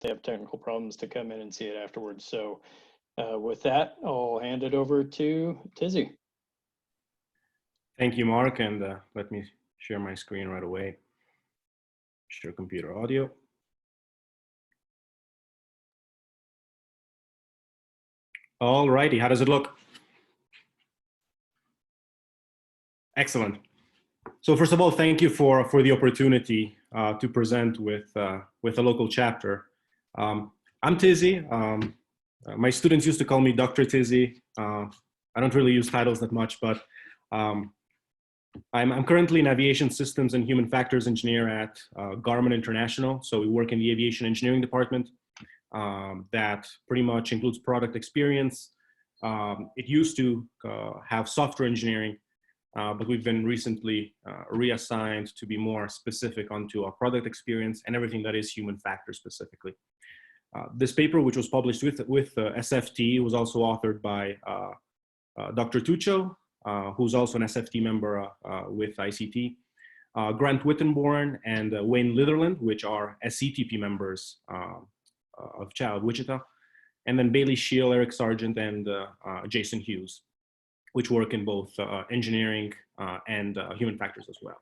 they have technical problems to come in and see it afterwards. So with that, I'll hand it over to Tizzy. Thank you, Mark, and let me share my screen right away. Share computer audio. All righty, how does it look? Excellent. So first of all, thank you for the opportunity to present with a local chapter. I'm Tizzy. My students used to call me Dr. Tizzy. I don't really use titles that much, but I'm currently an aviation systems and human factors engineer at Garmin International. So we work in the aviation engineering department that pretty much includes product experience. It used to have software engineering, but we've been recently reassigned to be more specific onto our product experience and everything that is human factor specifically. This paper, which was published with SFTE, was also authored by Dr. Tuccio, who's also an SFTE member with ICT, Grant Wittenborn and Wayne Litherland, which are SETP members of Wichita, and then Bailey Scheel, Eric Sargent, and Jason Hughes, which work in both engineering and human factors as well.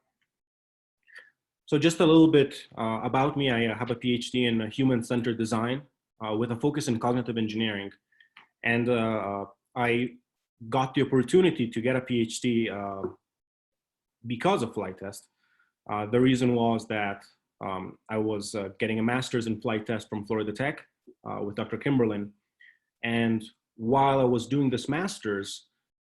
So just a little bit about me. I have a PhD in human-centered design with a focus in cognitive engineering. And I got the opportunity to get a PhD because of flight test. The reason was that I was getting a master's in flight test from Florida Tech with Dr. Kimberlin. And while I was doing this master's,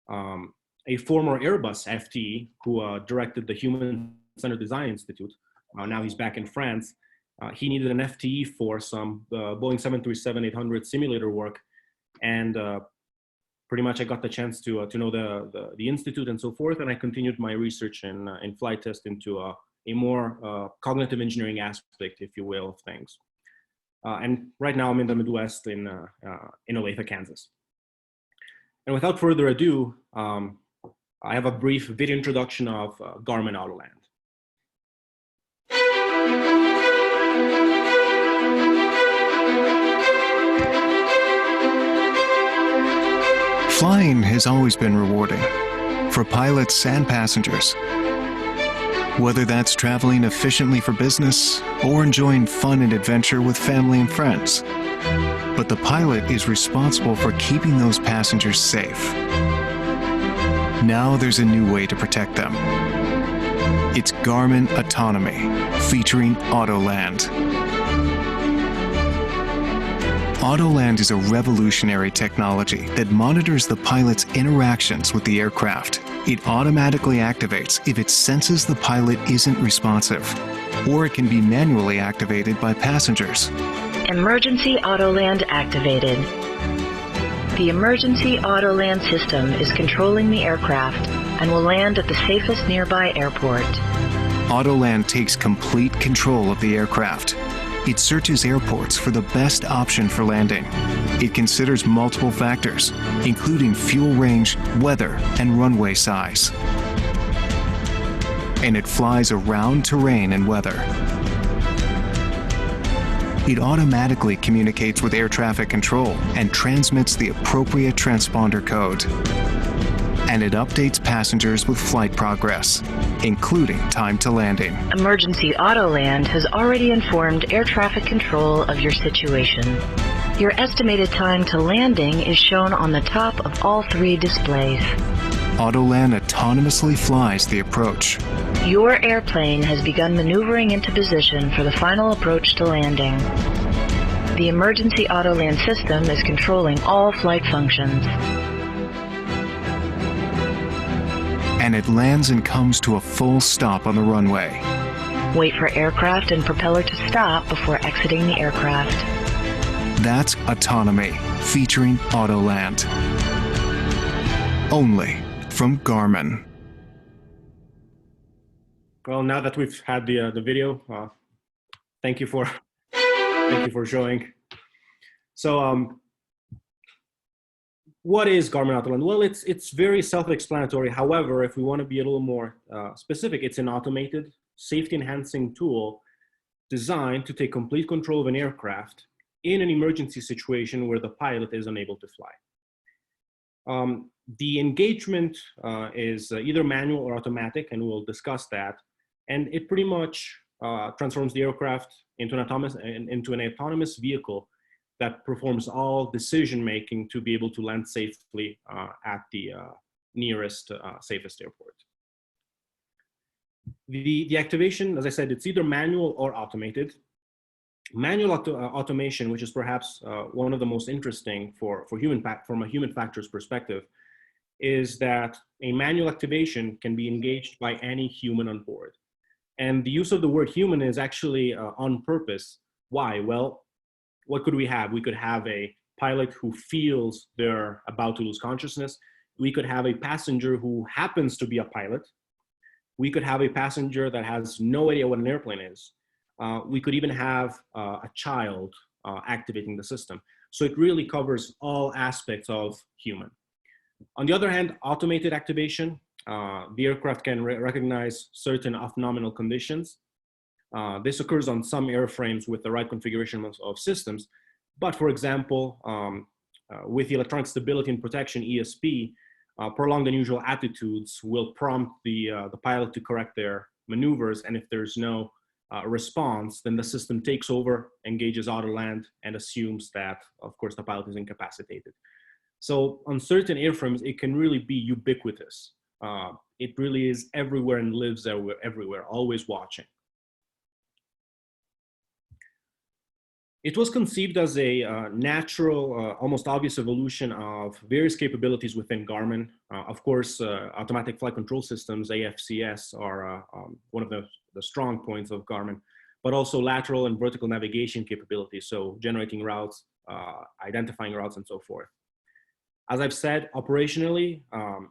a former Airbus FTE who directed the Human Centered Design Institute, now he's back in France, he needed an FTE for some Boeing 737-800 simulator work. And pretty much I got the chance to know the institute and so forth, and I continued my research in flight test into a more cognitive engineering aspect, if you will, of things. And right now I'm in the Midwest in Olathe, Kansas. And without further ado, I have a brief video introduction of Garmin Autoland. Flying has always been rewarding for pilots and passengers. Whether that's traveling efficiently for business or enjoying fun and adventure with family and friends. But the pilot is responsible for keeping those passengers safe. Now there's a new way to protect them. It's Garmin Autonomy, featuring Autoland. Autoland is a revolutionary technology that monitors the pilot's interactions with the aircraft. It automatically activates if it senses the pilot isn't responsive, or it can be manually activated by passengers. Emergency Autoland activated. The Emergency Autoland system is controlling the aircraft and will land at the safest nearby airport. Autoland takes complete control of the aircraft. It searches airports for the best option for landing. It considers multiple factors, including fuel range, weather, and runway size. And it flies around terrain and weather. It automatically communicates with air traffic control and transmits the appropriate transponder code. And it updates passengers with flight progress, including time to landing. Emergency Autoland has already informed air traffic control of your situation. Your estimated time to landing is shown on the top of all three displays. Autoland autonomously flies the approach. Your airplane has begun maneuvering into position for the final approach to landing. The Emergency Autoland system is controlling all flight functions. And it lands and comes to a full stop on the runway. Wait for aircraft and propeller to stop before exiting the aircraft. That's Autonomy, featuring Autoland. Only from Garmin. Well, now that we've had the video, thank you for showing. So, what is Garmin Autoland? Well, it's very self-explanatory. However, if we want to be a little more specific, it's an automated, safety-enhancing tool designed to take complete control of an aircraft in an emergency situation where the pilot is unable to fly. The engagement is either manual or automatic, and we'll discuss that. And it pretty much transforms the aircraft into an autonomous vehicle that performs all decision-making to be able to land safely at the nearest, safest airport. The activation, as I said, it's either manual or automated. Manual automation, which is perhaps one of the most interesting from a human factors perspective, is that a manual activation can be engaged by any human on board. And the use of the word human is actually on purpose. Why? Well, what could we have? We could have a pilot who feels they're about to lose consciousness. We could have a passenger who happens to be a pilot. We could have a passenger that has no idea what an airplane is. We could even have a child activating the system. So it really covers all aspects of human. On the other hand, automated activation, the aircraft can recognize certain off-nominal conditions. This occurs on some airframes with the right configuration of systems. But for example, with the electronic stability and protection, ESP, prolonged unusual attitudes will prompt the pilot to correct their maneuvers. And if there's no response, then the system takes over, engages Autoland, and assumes that, of course, the pilot is incapacitated. So on certain airframes, it can really be ubiquitous. It really is everywhere and lives everywhere, always watching. It was conceived as a natural, almost obvious evolution of various capabilities within Garmin. Of course, automatic flight control systems, AFCS, are one of the strong points of Garmin, but also lateral and vertical navigation capabilities, so generating routes, identifying routes, and so forth. As I've said, operationally,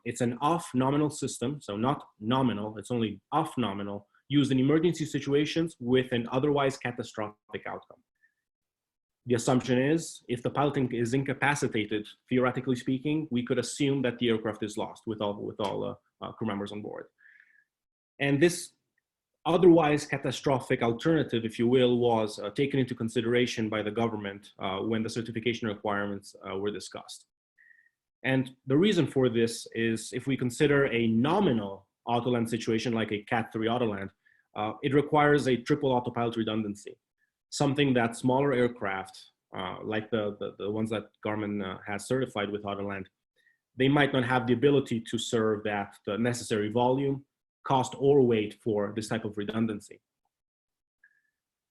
it's an off-nominal system, so not nominal, it's only off-nominal, used in emergency situations with an otherwise catastrophic outcome. The assumption is, if the pilot is incapacitated, theoretically speaking, we could assume that the aircraft is lost with all crew members on board. And this otherwise catastrophic alternative, if you will, was taken into consideration by the government when the certification requirements were discussed. And the reason for this is, if we consider a nominal Autoland situation like a Cat 3 Autoland, it requires a triple autopilot redundancy. Something that smaller aircraft, like the ones that Garmin has certified with Autoland, they might not have the ability to serve the necessary volume, cost, or weight for this type of redundancy.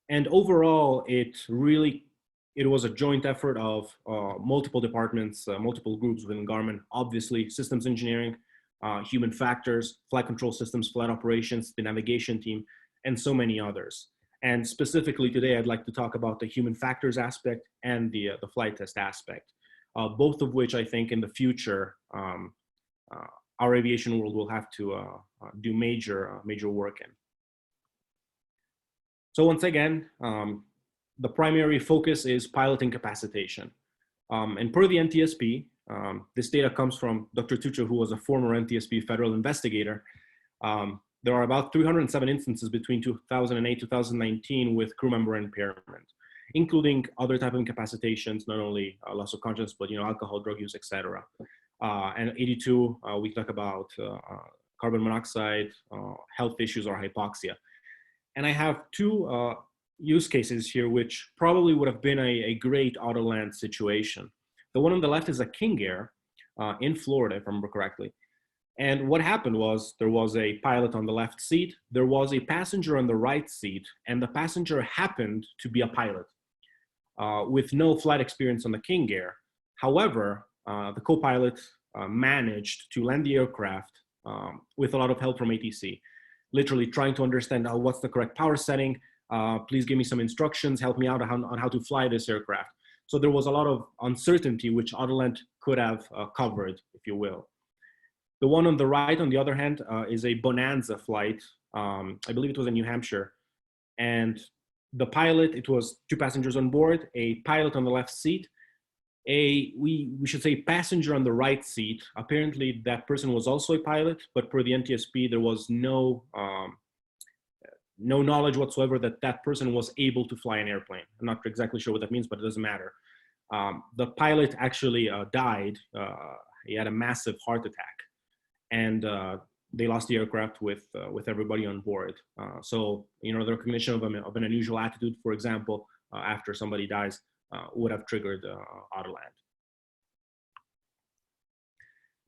And overall, it was a joint effort of multiple departments, multiple groups within Garmin, obviously systems engineering, human factors, flight control systems, flight operations, the navigation team, and so many others. And specifically today, I'd like to talk about the human factors aspect and the flight test aspect, both of which I think in the future, our aviation world will have to do major work in. So once again, the primary focus is pilot incapacitation. And per the NTSB, this data comes from Dr. Tuccio, who was a former NTSB federal investigator. There are about 307 instances between 2008 2019 with crew member impairment, including other type of incapacitations, not only loss of consciousness, but alcohol, drug use, etc. And 82, we talk about carbon monoxide, health issues, or hypoxia. And I have two use cases here, which probably would have been a great Autoland situation. The one on the left is a King Air in Florida, if I remember correctly. And what happened was, there was a pilot on the left seat, there was a passenger on the right seat, and the passenger happened to be a pilot with no flight experience on the King Air. However, the co-pilot managed to land the aircraft with a lot of help from ATC, literally trying to understand what's the correct power setting, please give me some instructions, help me out on how to fly this aircraft. So there was a lot of uncertainty, which Autoland could have covered, if you will. The one on the right, on the other hand, is a Bonanza flight. I believe it was in New Hampshire. And the pilot, it was 2 passengers on board, a pilot on the left seat, we should say passenger on the right seat. Apparently that person was also a pilot, but per the NTSB, there was no no knowledge whatsoever that that person was able to fly an airplane. I'm not exactly sure what that means, but it doesn't matter. The pilot actually died. He had a massive heart attack, and they lost the aircraft with everybody on board. So, you know, the recognition of an unusual attitude, for example, after somebody dies, would have triggered Autoland.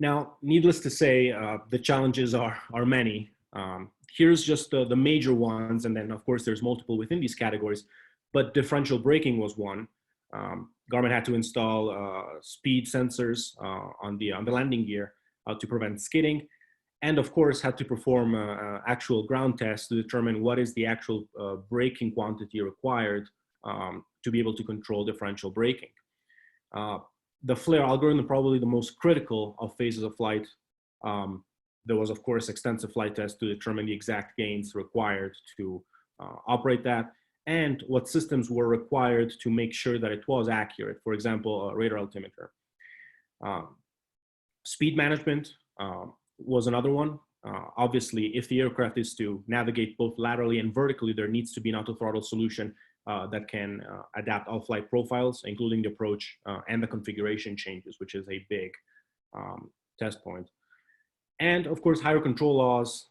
Now, needless to say, the challenges are many. Here's just the major ones, and then of course there's multiple within these categories, but differential braking was one. Garmin had to install speed sensors on the landing gear to prevent skidding, and of course had to perform actual ground tests to determine what is the actual braking quantity required to be able to control differential braking. The flare algorithm, probably the most critical of phases of flight. There was, of course, extensive flight tests to determine the exact gains required to operate that, and what systems were required to make sure that it was accurate. For example, a radar altimeter. Speed management was another one. Obviously, if the aircraft is to navigate both laterally and vertically, there needs to be an auto-throttle solution that can adapt all flight profiles, including the approach and the configuration changes, which is a big test point. And of course, higher control laws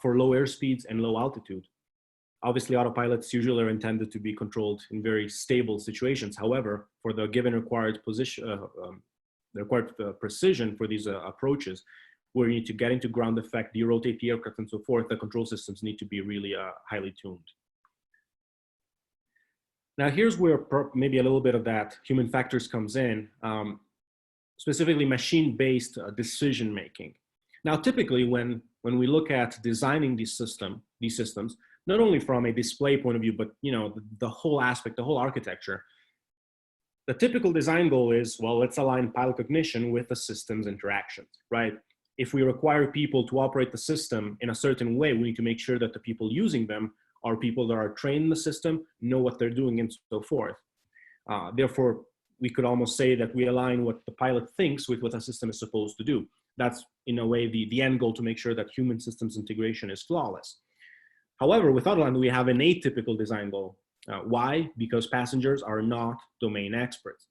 for low airspeeds and low altitude. Obviously, autopilots usually are intended to be controlled in very stable situations. However, for the given required position, the required precision for these approaches, where you need to get into ground effect, derotate the aircraft and so forth, the control systems need to be really highly tuned. Now, here's where maybe a little bit of that human factors comes in, specifically machine-based decision-making. Now, typically, when we look at designing these systems, not only from a display point of view, but you know, the whole aspect, the whole architecture, the typical design goal is, well, let's align pilot cognition with the system's interactions, right? If we require people to operate the system in a certain way, we need to make sure that the people using them are people that are trained in the system, know what they're doing, and so forth. Therefore, we could almost say that we align what the pilot thinks with what the system is supposed to do. That's, in a way, the end goal, to make sure that human systems integration is flawless. However, with Autoland, we have an atypical design goal. Why? Because passengers are not domain experts.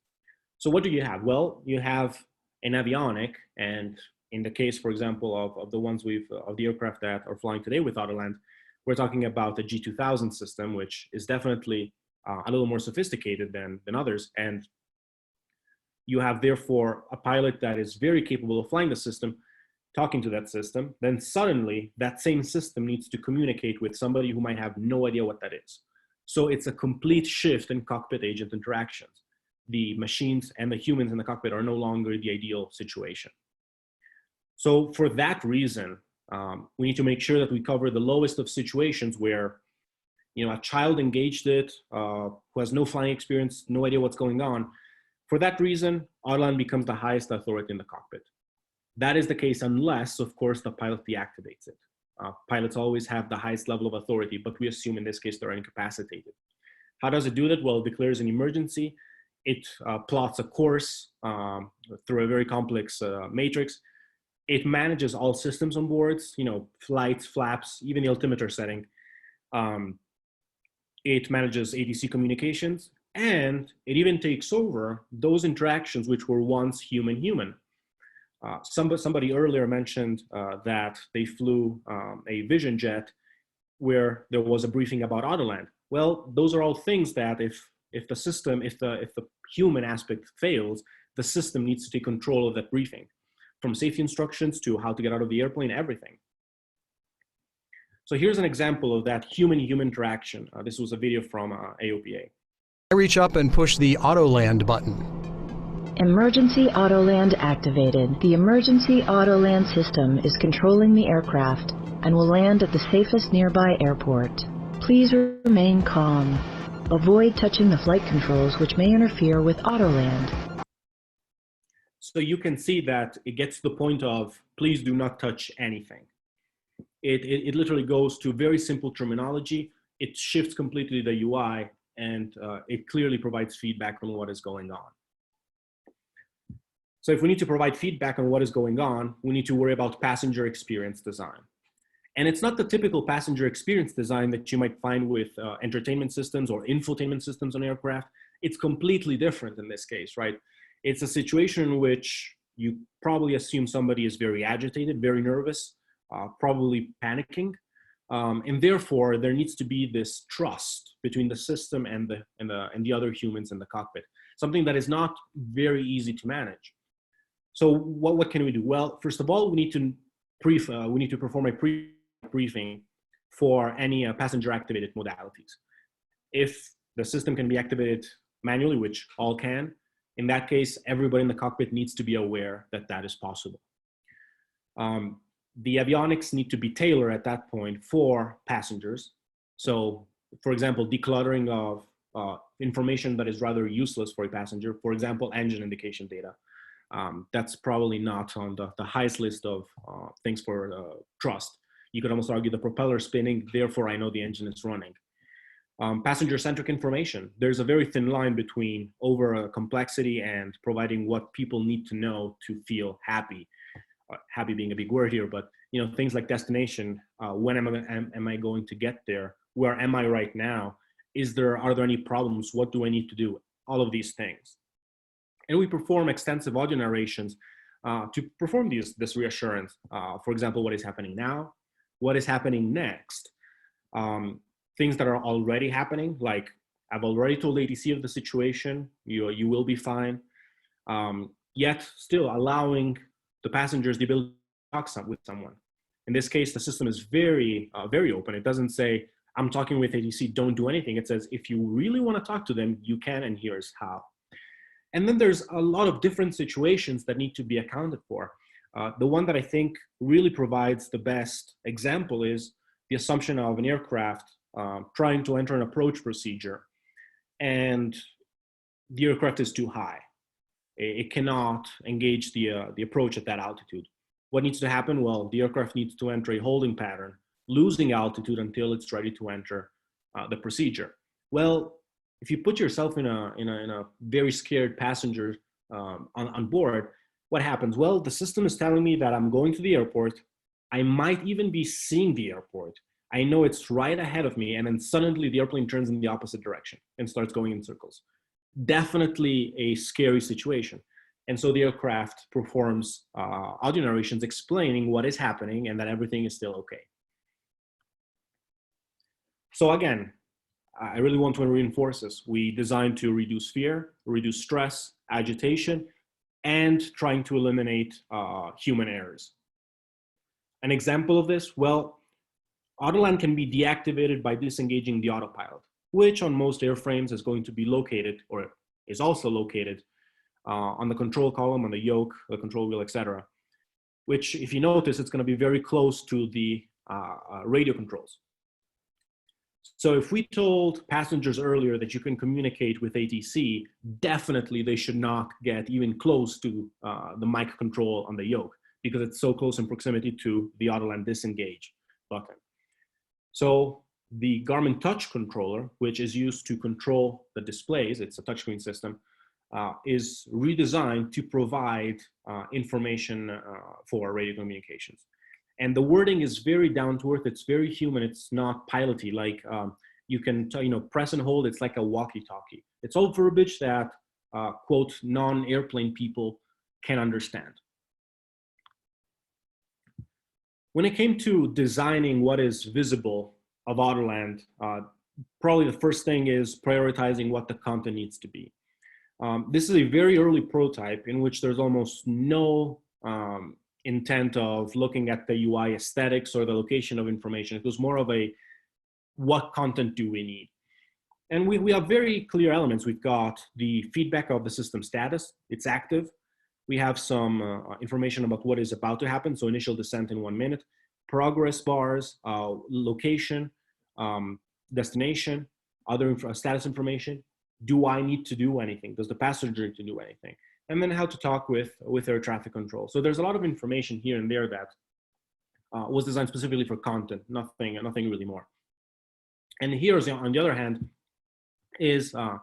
So what do you have? Well, you have an avionic, and in the case, for example, of the ones of the aircraft that are flying today with Autoland, we're talking about the G2000 system, which is definitely a little more sophisticated than others. And you have, therefore, a pilot that is very capable of flying the system, talking to that system. Then suddenly, that same system needs to communicate with somebody who might have no idea what that is. So it's a complete shift in cockpit agent interactions. The machines and the humans in the cockpit are no longer the ideal situation. So for that reason, we need to make sure that we cover the lowest of situations where, you know, a child engaged it, who has no flying experience, no idea what's going on. For that reason, Autoland becomes the highest authority in the cockpit. That is the case unless, of course, the pilot deactivates it. Pilots always have the highest level of authority, but we assume in this case they're incapacitated. How does it do that? Well, it declares an emergency. It plots a course through a very complex matrix. It manages all systems on boards, you know, flights, flaps, even the altimeter setting. It manages ATC communications, and it even takes over those interactions which were once human-human. Somebody earlier mentioned that they flew a Vision jet where there was a briefing about Autoland. Well, those are all things that if the human aspect fails, the system needs to take control of that briefing, from safety instructions to how to get out of the airplane, everything. So here's an example of that human-human interaction. This was a video from AIAA. I reach up and push the Autoland button. Emergency Autoland activated. The Emergency Autoland system is controlling the aircraft and will land at the safest nearby airport. Please remain calm. Avoid touching the flight controls, which may interfere with Autoland. So you can see that it gets to the point of, please do not touch anything. It literally goes to very simple terminology. It shifts completely the UI, and it clearly provides feedback on what is going on. So if we need to provide feedback on what is going on, we need to worry about passenger experience design. And it's not the typical passenger experience design that you might find with entertainment systems or infotainment systems on aircraft. It's completely different in this case, right? It's a situation in which you probably assume somebody is very agitated, very nervous, probably panicking. And therefore, there needs to be this trust between the system and the other humans in the cockpit, something that is not very easy to manage. So what can we do? Well, first of all, we need to perform a pre-briefing for any passenger activated modalities. If the system can be activated manually, which all can, in that case, everybody in the cockpit needs to be aware that that is possible. The avionics need to be tailored at that point for passengers. So, for example, decluttering of information that is rather useless for a passenger, for example, engine indication data. That's probably not on the highest list of things for trust. You could almost argue the propeller spinning, therefore I know the engine is running. Passenger-centric information. There's a very thin line between over complexity and providing what people need to know to feel happy. Happy being a big word here, but things like destination. When am I going to get there? Where am I right now? Are there any problems? What do I need to do? All of these things. And we perform extensive audio narrations to perform this reassurance. For example, what is happening now? What is happening next? Things that are already happening, like I've already told ATC of the situation, you will be fine. Yet still allowing the passengers the ability to talk with someone. In this case, the system is very, very open. It doesn't say, I'm talking with ATC, don't do anything. It says, if you really want to talk to them, you can, and here's how. And then there's a lot of different situations that need to be accounted for. The one that I think really provides the best example is the assumption of an aircraft trying to enter an approach procedure, and the aircraft is too high. It cannot engage the approach at that altitude. What needs to happen? Well, the aircraft needs to enter a holding pattern, losing altitude until it's ready to enter the procedure. Well, if you put yourself in a very scared passenger on board, what happens? Well, the system is telling me that I'm going to the airport. I might even be seeing the airport. I know it's right ahead of me, and then suddenly the airplane turns in the opposite direction and starts going in circles. Definitely a scary situation. And so the aircraft performs audio narrations explaining what is happening and that everything is still okay. So again, I really want to reinforce this. We designed to reduce fear, reduce stress, agitation, and trying to eliminate human errors. An example of this, well, Autoland can be deactivated by disengaging the autopilot, which on most airframes is going to be located, or is also located, on the control column, on the yoke, the control wheel, etc. Which, if you notice, it's going to be very close to the radio controls. So if we told passengers earlier that you can communicate with ATC, definitely they should not get even close to the mic control on the yoke, because it's so close in proximity to the Autoland disengage button. So the Garmin touch controller, which is used to control the displays, it's a touchscreen system, is redesigned to provide information for radio communications. And the wording is very down to earth. It's very human. It's not piloty. Like you can press and hold. It's like a walkie-talkie. It's all verbiage that quote non-airplane people can understand. When it came to designing what is visible of Autoland, probably the first thing is prioritizing what the content needs to be. This is a very early prototype in which there's almost no intent of looking at the UI aesthetics or the location of information. It was more of a, what content do we need? And we have very clear elements. We've got the feedback of the system status, it's active. We have some information about what is about to happen. So initial descent in 1 minute, progress bars, location, destination, other status information. Do I need to do anything? Does the passenger need to do anything? And then how to talk with air traffic control. So there's a lot of information here and there that was designed specifically for content, nothing really more. And here's, on the other hand, is a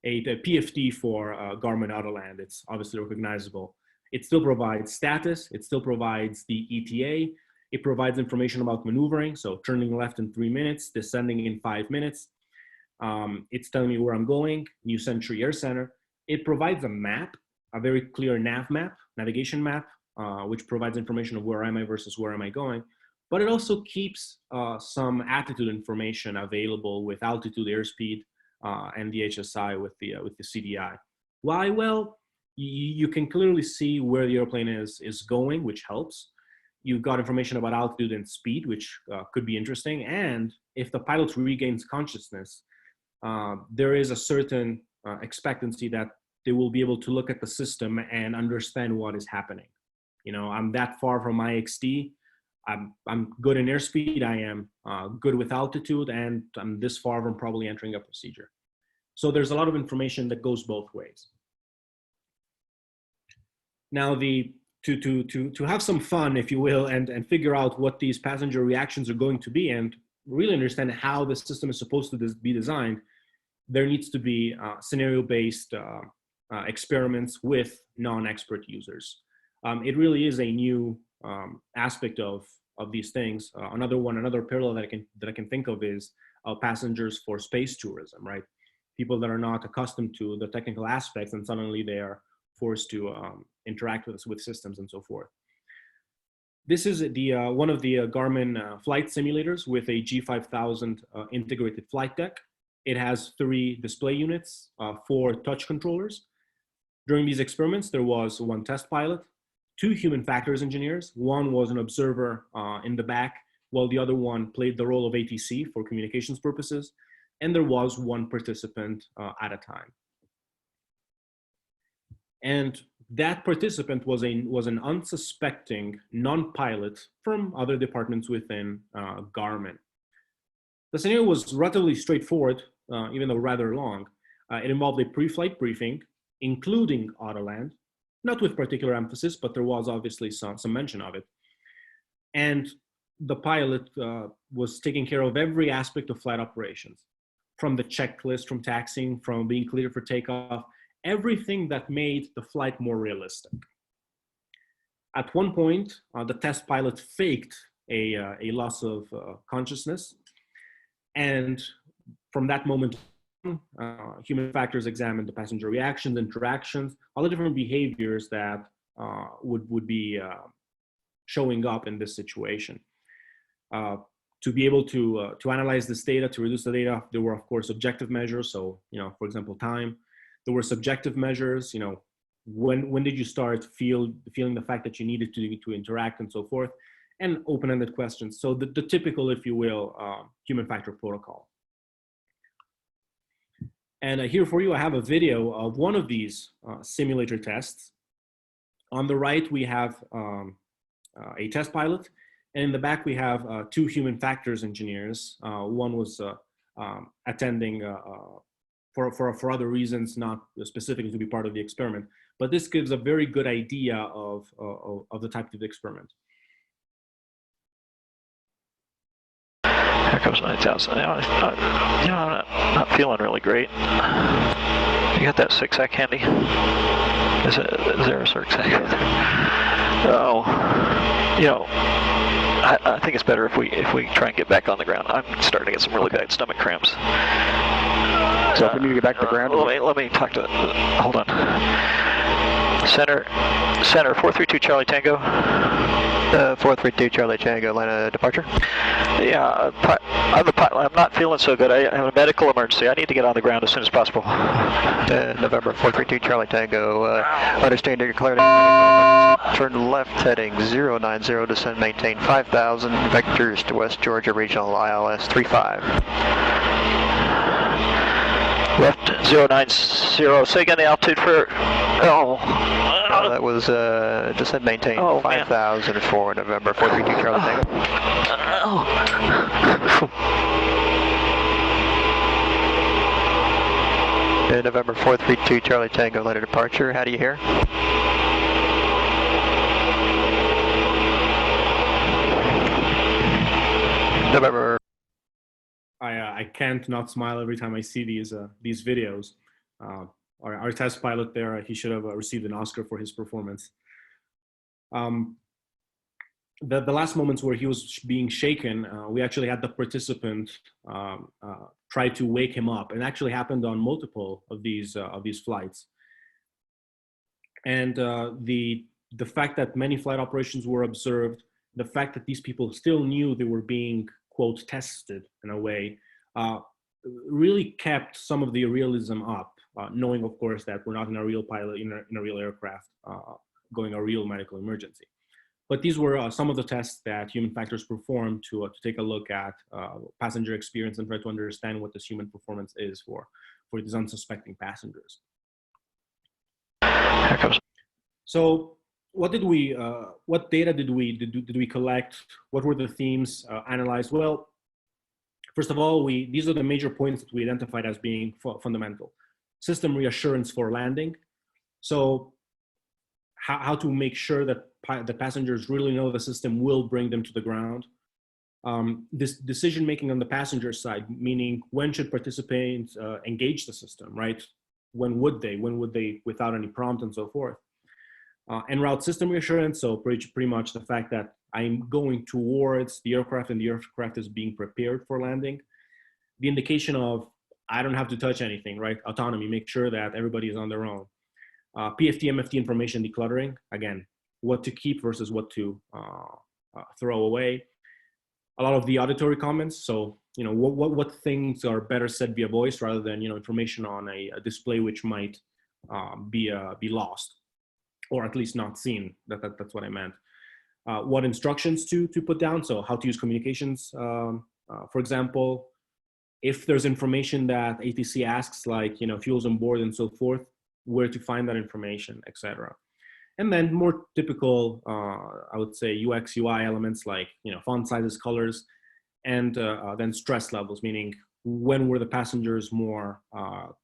PFD for Garmin Autoland. It's obviously recognizable. It still provides status. It still provides the ETA. It provides information about maneuvering, so turning left in 3 minutes, descending in 5 minutes. It's telling me where I'm going, New Century Air Center. It provides a map, a very clear navigation map, which provides information of where am I versus where am I going. But it also keeps some altitude information available with altitude, airspeed, and the HSI with the CDI. Why? Well, you can clearly see where the airplane is going, which helps. You've got information about altitude and speed, which could be interesting. And if the pilot regains consciousness, there is a certain expectancy that they will be able to look at the system and understand what is happening. You know, I'm that far from my XD. I'm good in airspeed. I am good with altitude, and I'm this far from probably entering a procedure. So there's a lot of information that goes both ways. Now, to have some fun, if you will, and figure out what these passenger reactions are going to be, and really understand how the system is supposed to be designed, there needs to be scenario-based experiments with non-expert users. It really is a new aspect of these things. Another parallel that I can think of is passengers for space tourism, right? People that are not accustomed to the technical aspects, and suddenly they are forced to interact with systems and so forth. This is the one of the Garmin flight simulators with a G5000 integrated flight deck. It has 3 display units, 4 touch controllers. During these experiments, there was 1 test pilot, 2 human factors engineers. One was an observer in the back, while the other one played the role of ATC for communications purposes. And there was 1 participant at a time. And that participant was an unsuspecting non-pilot from other departments within Garmin. The scenario was relatively straightforward, even though rather long. It involved a pre-flight briefing, including Autoland, not with particular emphasis, but there was obviously some mention of it. And the pilot was taking care of every aspect of flight operations, from the checklist, from taxiing, from being cleared for takeoff, everything that made the flight more realistic. At one point, the test pilot faked a loss of consciousness. And from that moment on, human factors examined the passenger reactions, interactions, all the different behaviors that would be showing up in this situation. To be able to analyze this data, to reduce the data, there were, of course, objective measures. So, you know, for example, time. There were subjective measures, you know, when did you start feeling the fact that you needed to interact and so forth, and open-ended questions. So the typical, if you will, human factor protocol. And here for you, I have a video of one of these simulator tests. On the right, we have a test pilot, and in the back, we have 2 human factors engineers. One was attending for other reasons, not specifically to be part of the experiment. But this gives a very good idea of the type of experiment. Here comes 9,000. You know, I'm not feeling really great. You got that 6-sec handy? Is there a 6-sec? Oh, you know, I think it's better if we try and get back on the ground. I'm starting to get some really bad stomach cramps. So if we need to get back to the ground, let me talk to. Hold on. Center 432 Charlie Tango. 432 Charlie Tango, line of departure. Yeah, I'm the pilot. I'm not feeling so good. I have a medical emergency. I need to get on the ground as soon as possible. November 432 Charlie Tango. Understand you're cleared. Turn left heading 090, descend maintain 5,000, vectors to West Georgia Regional ILS 35. Left 090, say again the altitude for, that was descend maintain 5,000 for November 432 Charlie Tango. And November 432 Charlie Tango, line of departure, how do you hear? November. I can't not smile every time I see these videos. Our test pilot there, he should have received an Oscar for his performance. the last moments where he was being shaken, we actually had the participant try to wake him up, and actually happened on multiple of these flights. And the fact that many flight operations were observed, the fact that these people still knew they were being, quote, tested in a way, really kept some of the realism up, knowing, of course, that we're not in a real pilot, in a real aircraft, going a real medical emergency. But these were some of the tests that human factors performed to take a look at passenger experience and try to understand what this human performance is for these unsuspecting passengers. So what did we, what data did we collect? What were the themes analyzed? Well, first of all, these are the major points that we identified as being fundamental. System reassurance for landing. So how to make sure that the passengers really know the system will bring them to the ground. This decision-making on the passenger side, meaning when should participants engage the system, right? When would they without any prompt and so forth. En route system reassurance, so pretty much the fact that I'm going towards the aircraft and the aircraft is being prepared for landing. The indication of, I don't have to touch anything, right? Autonomy, make sure that everybody is on their own. PFT, MFT information decluttering, again, what to keep versus what to throw away. A lot of the auditory comments, so what things are better said via voice rather than information on a display which might be lost, or at least not seen. That's what I meant. What instructions to put down, so how to use communications. For example, if there's information that ATC asks, like fuels on board and so forth, where to find that information, etc. And then more typical, I would say, UX, UI elements like font sizes, colors, and then stress levels, meaning when were the passengers more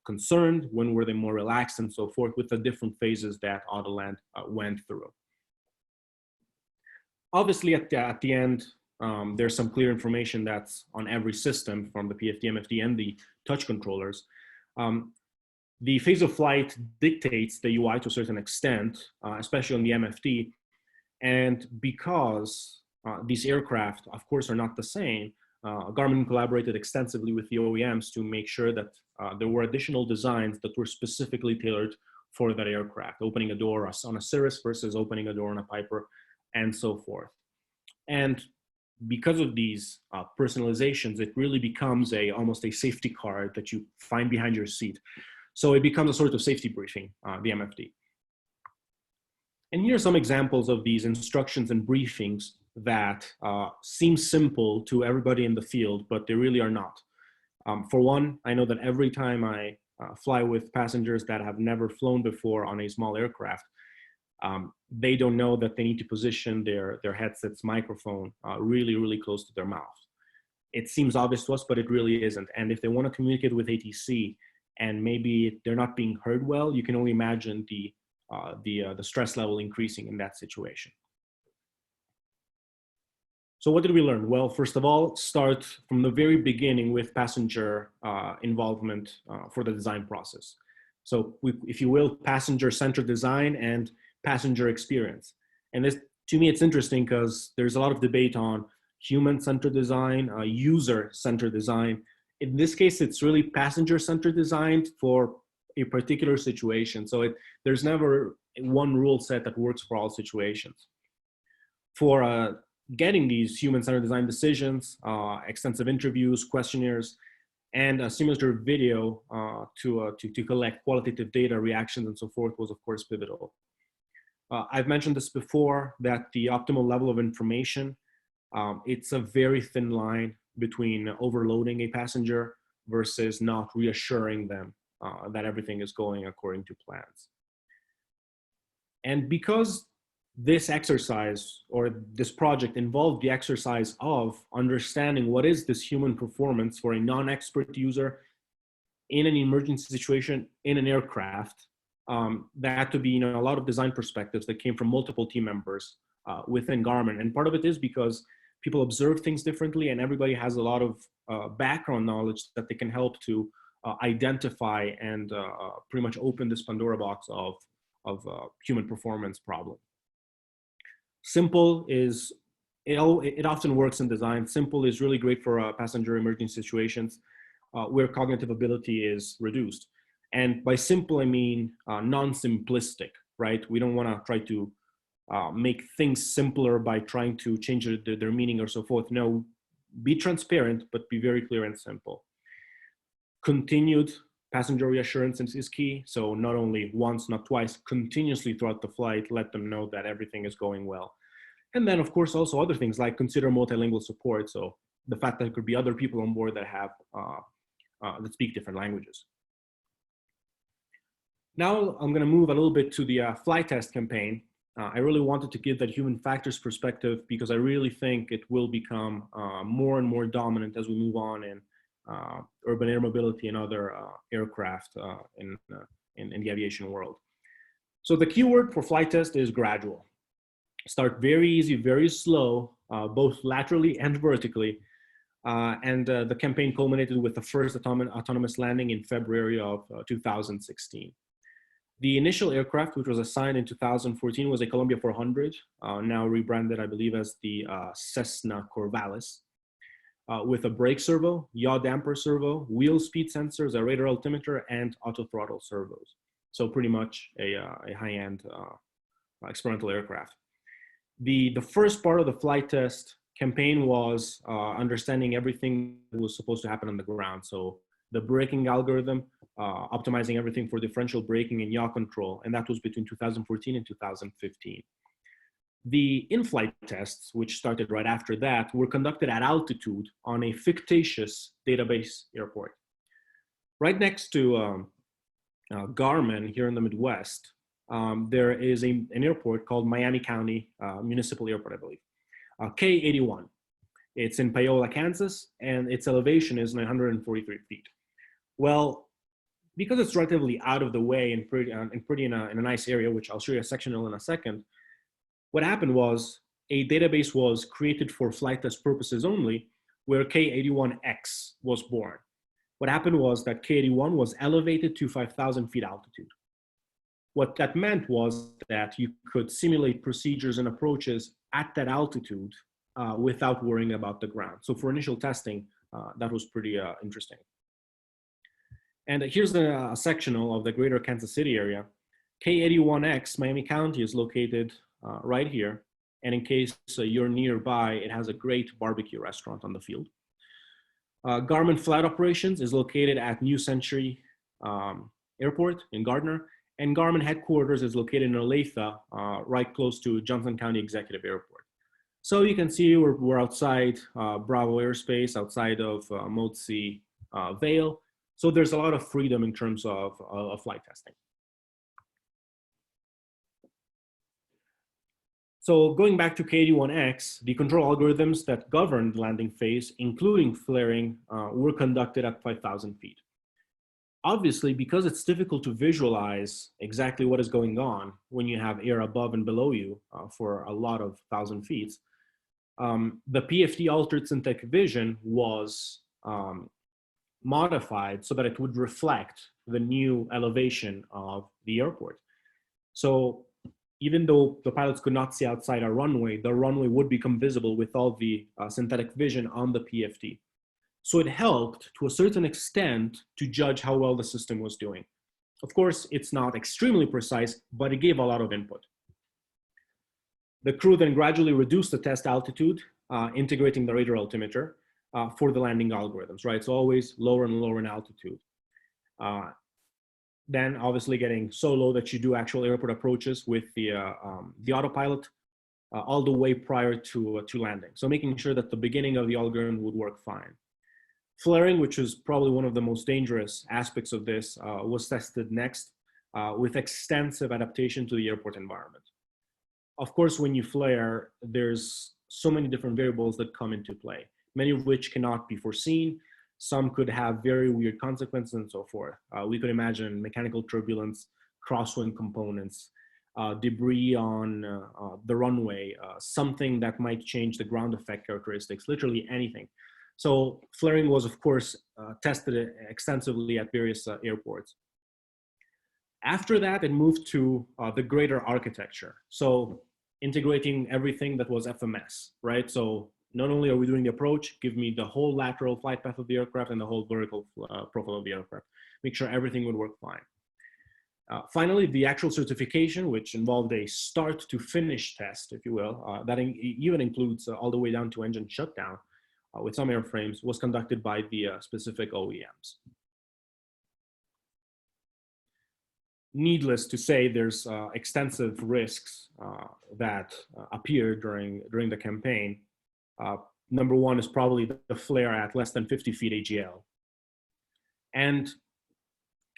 concerned, when were they more relaxed, and so forth, with the different phases that Autoland went through. Obviously, at the end, there's some clear information that's on every system from the PFT, MFT, and the touch controllers. The phase of flight dictates the UI to a certain extent, especially on the MFT. And because these aircraft, of course, are not the same, Garmin collaborated extensively with the OEMs to make sure that there were additional designs that were specifically tailored for that aircraft, opening a door on a Cirrus versus opening a door on a Piper, and so forth. And because of these personalizations, it really becomes almost a safety card that you find behind your seat. So it becomes a sort of safety briefing, the MFD. And here are some examples of these instructions and briefings that seem simple to everybody in the field, but they really are not. For one, I know that every time I fly with passengers that have never flown before on a small aircraft, they don't know that they need to position their headset's microphone really, really close to their mouth. It seems obvious to us, but it really isn't. And if they want to communicate with ATC, and maybe they're not being heard well, you can only imagine the stress level increasing in that situation. So what did we learn? Well, first of all, start from the very beginning with passenger involvement for the design process. So if you will, passenger-centered design and passenger experience. And this, to me, it's interesting because there's a lot of debate on human-centered design, user-centered design. In this case, it's really passenger-centered design for a particular situation. So there's never one rule set that works for all situations. For getting these human-centered design decisions, extensive interviews, questionnaires, and a simulator video to collect qualitative data, reactions, and so forth was, of course, pivotal. I've mentioned this before, that the optimal level of information, it's a very thin line between overloading a passenger versus not reassuring them that everything is going according to plans. And because this exercise or this project involved the exercise of understanding what is this human performance for a non-expert user in an emergency situation in an aircraft, that had to be a lot of design perspectives that came from multiple team members within Garmin. And part of it is because people observe things differently, and everybody has a lot of background knowledge that they can help to identify and pretty much open this Pandora box of human performance problem. Simple is it often works in design. Simple is really great for passenger emergency situations where cognitive ability is reduced. And by simple, I mean non-simplistic, right? We don't want to try to make things simpler by trying to change their meaning or so forth. No, be transparent, but be very clear and simple. Continued passenger reassurance is key. So not only once, not twice, continuously throughout the flight, let them know that everything is going well. And then of course, also other things like consider multilingual support. So the fact that there could be other people on board that have, that speak different languages. Now I'm gonna move a little bit to the flight test campaign. I really wanted to give that human factors perspective because I really think it will become more and more dominant as we move on in urban air mobility and other aircraft in the aviation world. So the keyword for flight test is gradual. Start very easy, very slow, both laterally and vertically. The campaign culminated with the first autonomous landing in February of 2016. The initial aircraft, which was assigned in 2014, was a Columbia 400, now rebranded, I believe, as the Cessna Corvallis, with a brake servo, yaw damper servo, wheel speed sensors, a radar altimeter, and auto throttle servos. So pretty much a high-end experimental aircraft. The first part of the flight test campaign was understanding everything that was supposed to happen on the ground. So the braking algorithm, optimizing everything for differential braking and yaw control, and that was between 2014 and 2015. The in-flight tests, which started right after that, were conducted at altitude on a fictitious database airport. Right next to Garmin here in the Midwest, there is an airport called Miami County Municipal Airport, I believe, K81. It's in Paola, Kansas, and its elevation is 943 feet. Well, because it's relatively out of the way and pretty in a nice area, which I'll show you a sectional in a second, what happened was a database was created for flight test purposes only, where K81X was born. What happened was that K81 was elevated to 5,000 feet altitude. What that meant was that you could simulate procedures and approaches at that altitude without worrying about the ground. So for initial testing, that was pretty interesting. And here's a sectional of the greater Kansas City area. K81X, Miami County, is located right here. And in case you're nearby, it has a great barbecue restaurant on the field. Garmin Flight Operations is located at New Century Airport in Gardner. And Garmin headquarters is located in Olathe, right close to Johnson County Executive Airport. So you can see we're outside Bravo Airspace, outside of Motzi Vale. So there's a lot of freedom in terms of flight testing. So going back to K81X, the control algorithms that govern the landing phase, including flaring, were conducted at 5,000 feet. Obviously, because it's difficult to visualize exactly what is going on when you have air above and below you for a lot of 1,000 feet, the PFD altered synthetic vision was modified so that it would reflect the new elevation of the airport. So even though the pilots could not see outside our runway, the runway would become visible with all the synthetic vision on the PFD. So it helped to a certain extent to judge how well the system was doing. Of course, it's not extremely precise, but it gave a lot of input. The crew then gradually reduced the test altitude, integrating the radar altimeter for the landing algorithms, right? So always lower and lower in altitude. Then obviously getting so low that you do actual airport approaches with the autopilot all the way prior to landing. So making sure that the beginning of the algorithm would work fine. Flaring, which is probably one of the most dangerous aspects of this, was tested next with extensive adaptation to the airport environment. Of course, when you flare, there's so many different variables that come into play, many of which cannot be foreseen. Some could have very weird consequences and so forth. We could imagine mechanical turbulence, crosswind components, debris on the runway, something that might change the ground effect characteristics, literally anything. So flaring was, of course, tested extensively at various airports. After that, it moved to the greater architecture. So integrating everything that was FMS, right? So not only are we doing the approach, give me the whole lateral flight path of the aircraft and the whole vertical profile of the aircraft. Make sure everything would work fine. Finally, the actual certification, which involved a start to finish test, if you will, that even includes all the way down to engine shutdown with some airframes, was conducted by the specific OEMs. Needless to say, there's extensive risks that appear during the campaign. Number one is probably the flare at less than 50 feet AGL. And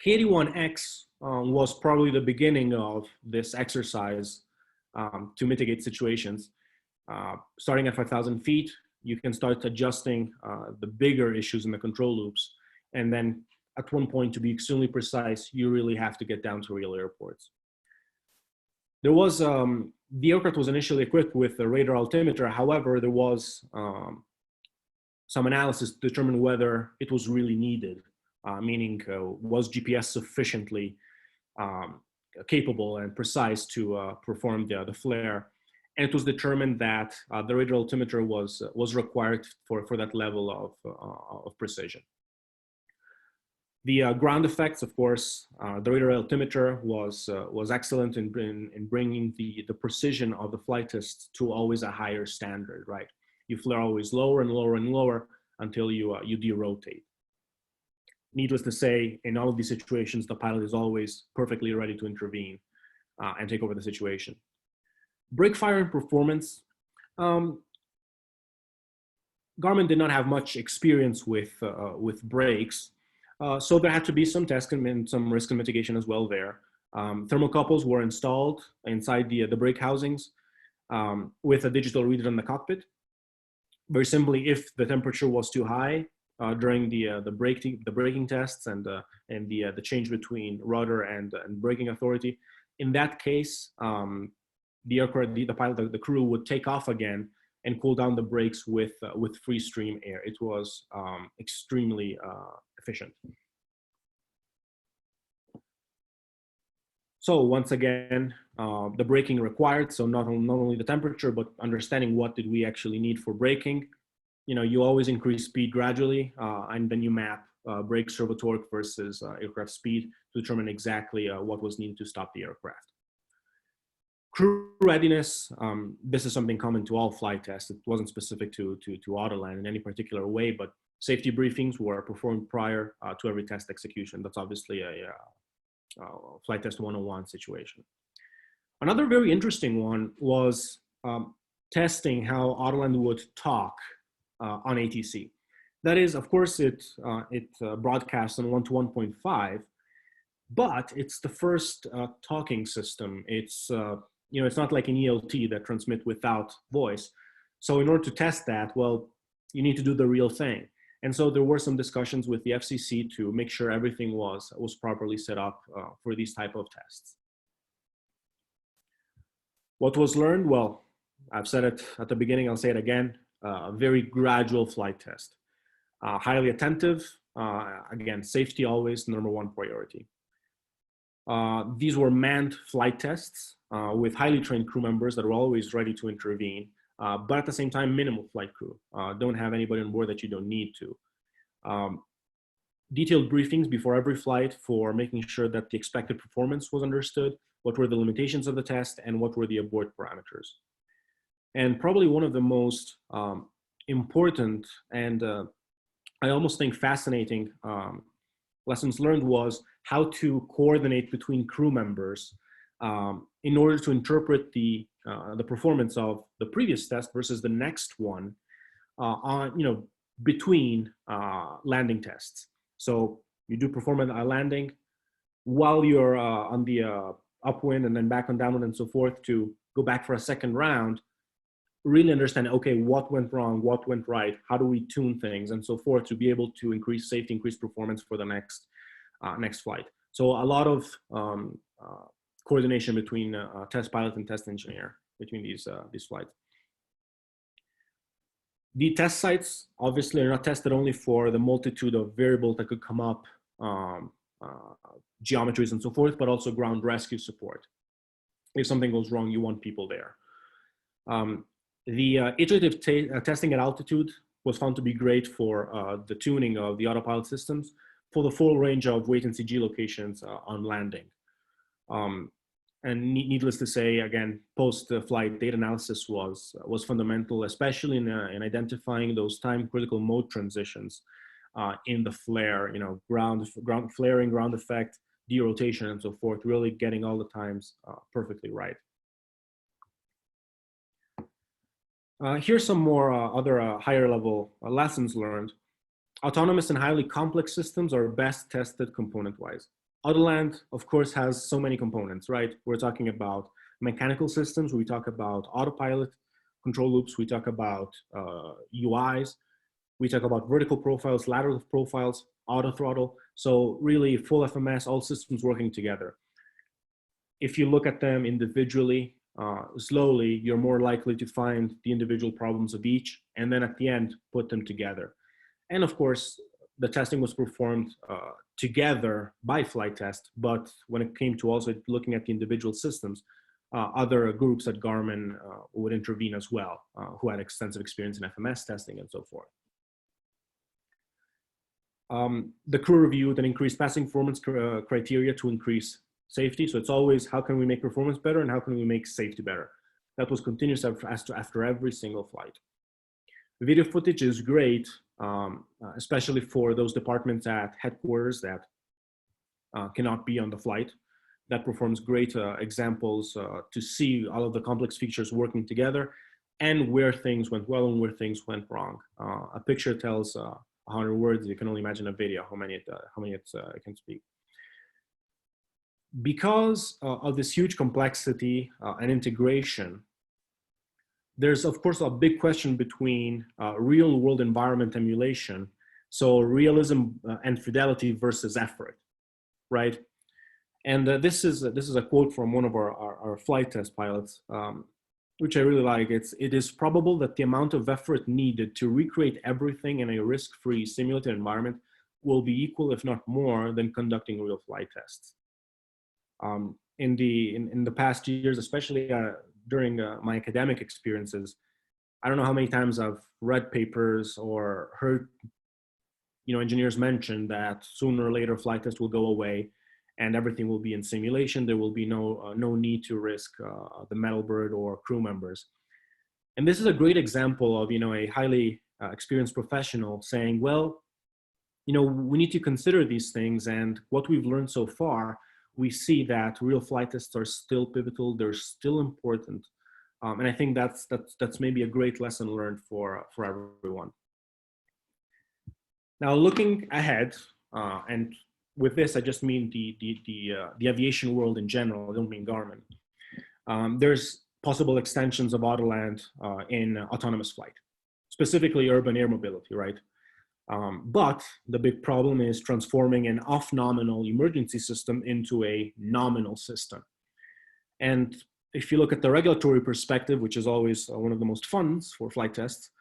K81X was probably the beginning of this exercise to mitigate situations. Starting at 5,000 feet, you can start adjusting the bigger issues in the control loops. And then at one point, to be extremely precise, you really have to get down to real airports. There was, the aircraft was initially equipped with a radar altimeter. However, there was some analysis to determine whether it was really needed, meaning was GPS sufficiently capable and precise to perform the flare. And it was determined that the radar altimeter was required for that level of precision. The ground effects, of course, the radar altimeter was excellent in bringing the precision of the flight test to always a higher standard, right? You flare always lower and lower and lower until you derotate. Needless to say, in all of these situations, the pilot is always perfectly ready to intervene and take over the situation. Brake fire and performance. Garmin did not have much experience with brakes. So there had to be some testing and some risk and mitigation as well there. Thermocouples were installed inside the brake housings with a digital reader in the cockpit. Very simply, if the temperature was too high during the braking tests and the change between rudder and braking authority, in that case, the aircraft, the pilot, the crew would take off again and cool down the brakes with free stream air. It was extremely efficient. So once again, the braking required. So not only the temperature, but understanding what did we actually need for braking. You know, you always increase speed gradually, and then you map brake servo torque versus aircraft speed to determine exactly what was needed to stop the aircraft. Crew readiness, this is something common to all flight tests. It wasn't specific to Autoland in any particular way, but safety briefings were performed prior to every test execution. That's obviously a flight test 101 situation. Another very interesting one was testing how Autoland would talk on ATC. That is, of course, it broadcasts on 1 to 1.5, but it's the first talking system. It's you know, it's not like an ELT that transmit without voice. So in order to test that, well, you need to do the real thing. And so there were some discussions with the FCC to make sure everything was properly set up for these type of tests. What was learned? Well, I've said it at the beginning, I'll say it again, a very gradual flight test. Highly attentive, again, safety always number one priority. These were manned flight tests with highly trained crew members that were always ready to intervene, but at the same time, minimal flight crew. Don't have anybody on board that you don't need to. Detailed briefings before every flight for making sure that the expected performance was understood, what were the limitations of the test, and what were the abort parameters. And probably one of the most important and I almost think fascinating lessons learned was how to coordinate between crew members in order to interpret the performance of the previous test versus the next one on, between landing tests. So you do perform a landing while you're on the upwind and then back on downwind and so forth to go back for a second round, really understand, okay, what went wrong, what went right, how do we tune things and so forth to be able to increase safety, increase performance for the next flight. So a lot of coordination between test pilot and test engineer between these flights. The test sites obviously are not tested only for the multitude of variables that could come up, geometries and so forth, but also ground rescue support. If something goes wrong, you want people there. The iterative testing at altitude was found to be great for the tuning of the autopilot systems for the full range of wait and see locations on landing. And needless to say, again, post-flight data analysis was fundamental, especially in identifying those time-critical mode transitions in the flare, ground flaring, ground effect, derotation, and so forth, really getting all the times perfectly right. Here's some more other higher level lessons learned. Autonomous and highly complex systems are best tested component-wise. Autoland, of course, has so many components, right? We're talking about mechanical systems, we talk about autopilot control loops, we talk about UIs, we talk about vertical profiles, lateral profiles, auto throttle. So really full FMS, all systems working together. If you look at them individually, slowly, you're more likely to find the individual problems of each, and then at the end, put them together. And of course, the testing was performed together by flight test, but when it came to also looking at the individual systems, other groups at Garmin would intervene as well, who had extensive experience in FMS testing and so forth. The crew reviewed and increased passing performance criteria to increase safety. So it's always, how can we make performance better and how can we make safety better? That was continuous after every single flight. Video footage is great, especially for those departments at headquarters that cannot be on the flight. That performs great examples to see all of the complex features working together and where things went well and where things went wrong. A picture tells 100 words. You can only imagine a video, how many it can speak. Because of this huge complexity and integration, there's of course a big question between real world environment emulation, so realism and fidelity versus effort, right? And this is a quote from one of our flight test pilots, which I really like. It is probable that the amount of effort needed to recreate everything in a risk-free simulated environment will be equal, if not more, than conducting real flight tests. In the past years, especially during my academic experiences, I don't know how many times I've read papers or heard, engineers mention that sooner or later flight test will go away and everything will be in simulation. There will be no need to risk the metal bird or crew members. And this is a great example of, a highly experienced professional saying, well, we need to consider these things, and what we've learned so far, we see that real flight tests are still pivotal. They're still important. And I think that's maybe a great lesson learned for everyone. Now, looking ahead, and with this, I just mean the aviation world in general. I don't mean Garmin. There's possible extensions of Autoland in autonomous flight, specifically urban air mobility, right? But the big problem is transforming an off-nominal emergency system into a nominal system. And if you look at the regulatory perspective, which is always one of the most fun for flight tests,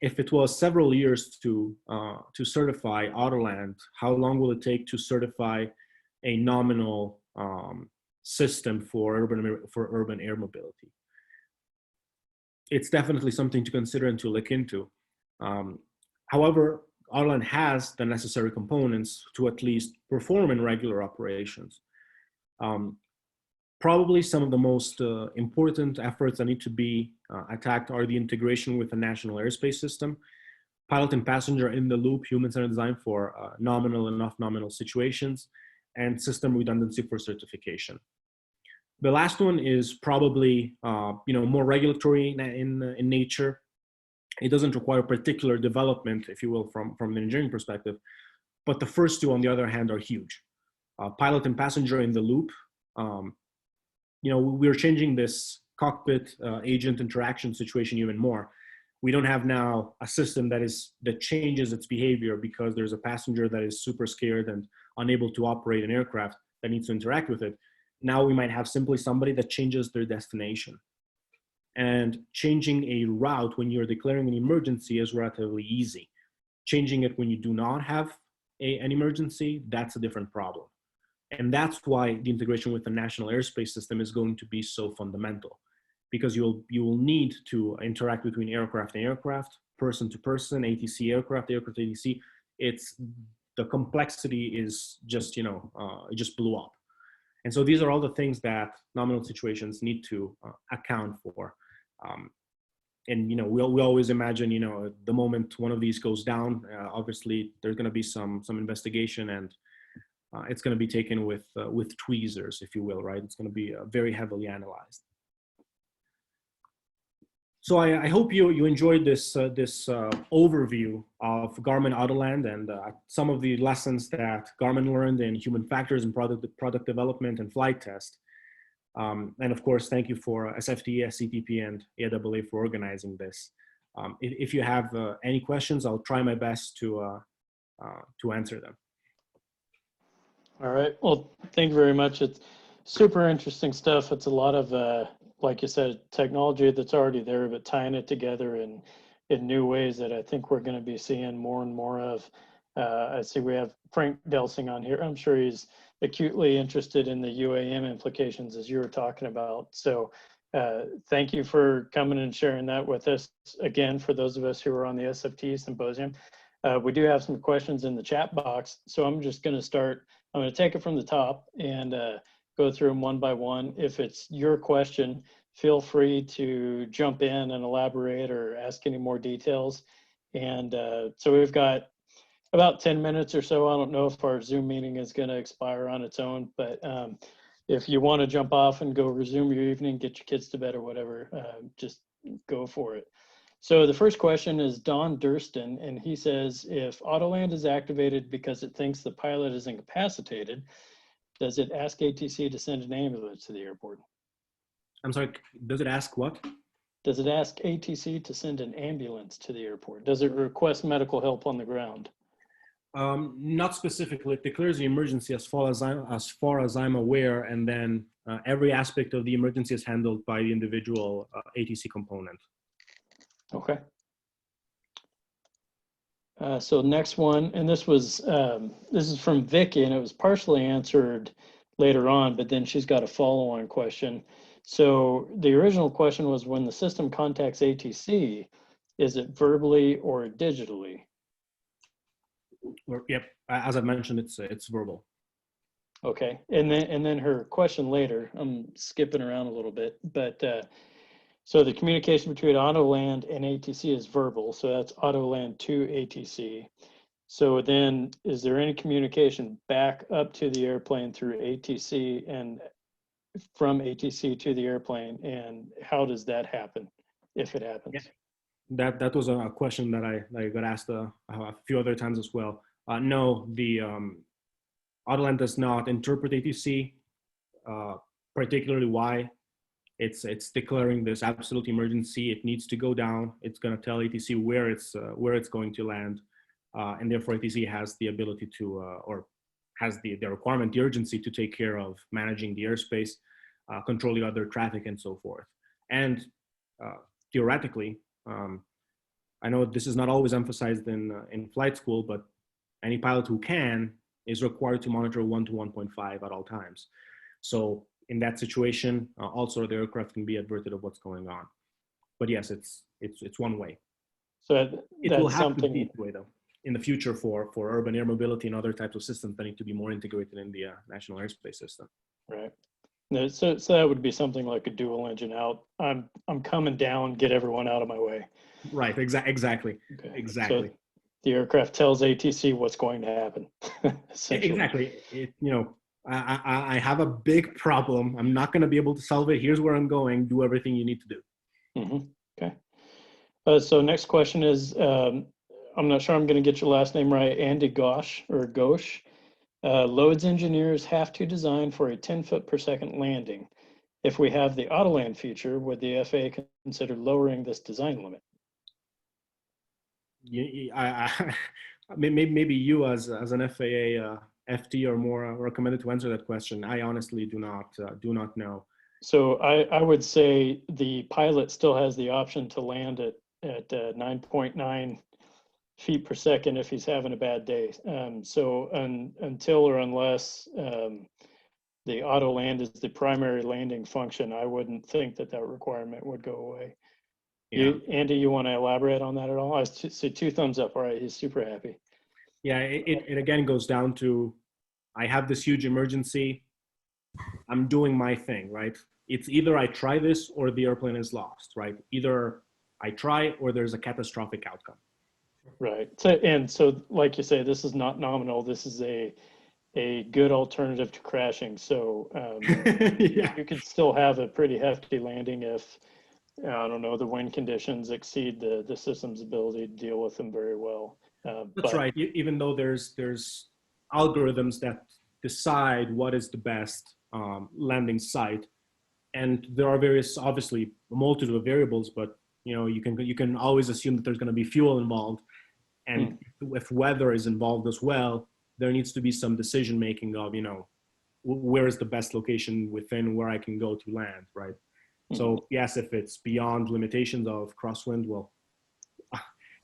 if it was several years to certify Autoland, how long will it take to certify a nominal system for urban air mobility? It's definitely something to consider and to look into. However, Autoland has the necessary components to at least perform in regular operations. Probably some of the most important efforts that need to be attacked are the integration with the national airspace system, pilot and passenger in the loop, human-centered design for nominal and off-nominal situations, and system redundancy for certification. The last one is probably more regulatory in nature. It doesn't require particular development, if you will, from an engineering perspective. But the first two, on the other hand, are huge. Pilot and passenger in the loop. We're changing this cockpit agent interaction situation even more. We don't have now a system that changes its behavior because there's a passenger that is super scared and unable to operate an aircraft that needs to interact with it. Now we might have simply somebody that changes their destination. And changing a route when you're declaring an emergency is relatively easy. Changing it when you do not have an emergency, that's a different problem. And that's why the integration with the national airspace system is going to be so fundamental. because you will need to interact between aircraft and aircraft, person to person, ATC aircraft, aircraft ATC. It's the complexity is just, it just blew up. And so these are all the things that nominal situations need to account for. And we always imagine, the moment one of these goes down, obviously there's going to be some investigation, and it's going to be taken with tweezers, if you will, right? It's going to be very heavily analyzed. So I hope you enjoyed this overview of Garmin Autoland and some of the lessons that Garmin learned in human factors and product development and flight test. And of course, thank you for SFTE, SETP, and AIAA for organizing this. If you have any questions, I'll try my best to answer them. All right. Well, thank you very much. It's super interesting stuff. It's a lot of, like you said, technology that's already there, but tying it together in new ways that I think we're going to be seeing more and more of. I see we have Frank Delsing on here. I'm sure he's acutely interested in the UAM implications, as you were talking about. So thank you for coming and sharing that with us. Again, for those of us who are on the SFTE symposium, we do have some questions in the chat box. So I'm just going to start. I'm going to take it from the top and go through them one by one. If it's your question, feel free to jump in and elaborate or ask any more details. And so we've got about 10 minutes or so. I don't know if our Zoom meeting is going to expire on its own, but if you want to jump off and go resume your evening, get your kids to bed or whatever, just go for it. So the first question is Don Durston, and he says, if Autoland is activated because it thinks the pilot is incapacitated, does it ask ATC to send an ambulance to the airport? I'm sorry, does it ask what? Does it ask ATC to send an ambulance to the airport? Does it request medical help on the ground? Not specifically. It declares the emergency as far as I'm aware, and then every aspect of the emergency is handled by the individual ATC component. Okay. So next one, and this is from Vicky, and it was partially answered later on, but then she's got a follow-on question. So the original question was, when the system contacts ATC, is it verbally or digitally? Yep, as I mentioned, it's verbal. Okay, and then her question later, I'm skipping around a little bit, but so the communication between Autoland and ATC is verbal, so that's Autoland to ATC. So then, is there any communication back up to the airplane through ATC and from ATC to the airplane, and how does that happen, if it happens? Yeah. That was a question that I got asked a few other times as well. No, the Autoland does not interpret ATC, particularly why. It's declaring this absolute emergency. It needs to go down. It's going to tell ATC where it's going to land, and therefore ATC has the ability to, or has the requirement, the urgency to take care of managing the airspace, controlling other traffic, and so forth. And theoretically, I know this is not always emphasized in flight school, but any pilot who can is required to monitor 1 to 1.5 at all times. So in that situation, also the aircraft can be alerted of what's going on. But yes, it's one way. So it will have to be that way though in the future for urban air mobility and other types of systems that need to be more integrated in the national airspace system. Right. No, so that would be something like a dual engine out. I'm coming down, get everyone out of my way. Right. Exactly. Okay. Exactly. So the aircraft tells ATC what's going to happen. Exactly. I have a big problem. I'm not going to be able to solve it. Here's where I'm going. Do everything you need to do. Mm-hmm. Okay. So next question is, I'm not sure I'm going to get your last name right, Andy Ghosh. Loads engineers have to design for a 10 foot per second landing. If we have the Autoland feature, would the FAA consider lowering this design limit? Maybe you as an FAA FT are more recommended to answer that question. I honestly do not know. So I would say the pilot still has the option to land at 9.9 feet per second if he's having a bad day. So until or unless the auto land is the primary landing function, I wouldn't think that that requirement would go away. Yeah. Andy, you want to elaborate on that at all? I see two thumbs up. All right, he's super happy. Yeah, it again goes down to, I have this huge emergency, I'm doing my thing, right? It's either I try this or the airplane is lost, right? Either I try or there's a catastrophic outcome. Right. So like you say, this is not nominal. This is a good alternative to crashing. So Yeah. you could still have a pretty hefty landing if, I don't know, the wind conditions exceed the system's ability to deal with them very well. That's right. Even though there's algorithms that decide what is the best landing site, and there are obviously a multitude of variables, but you can always assume that there's going to be fuel involved, and if weather is involved as well, there needs to be some decision making of where is the best location within where I can go to land, right? So yes, if it's beyond limitations of crosswind, well,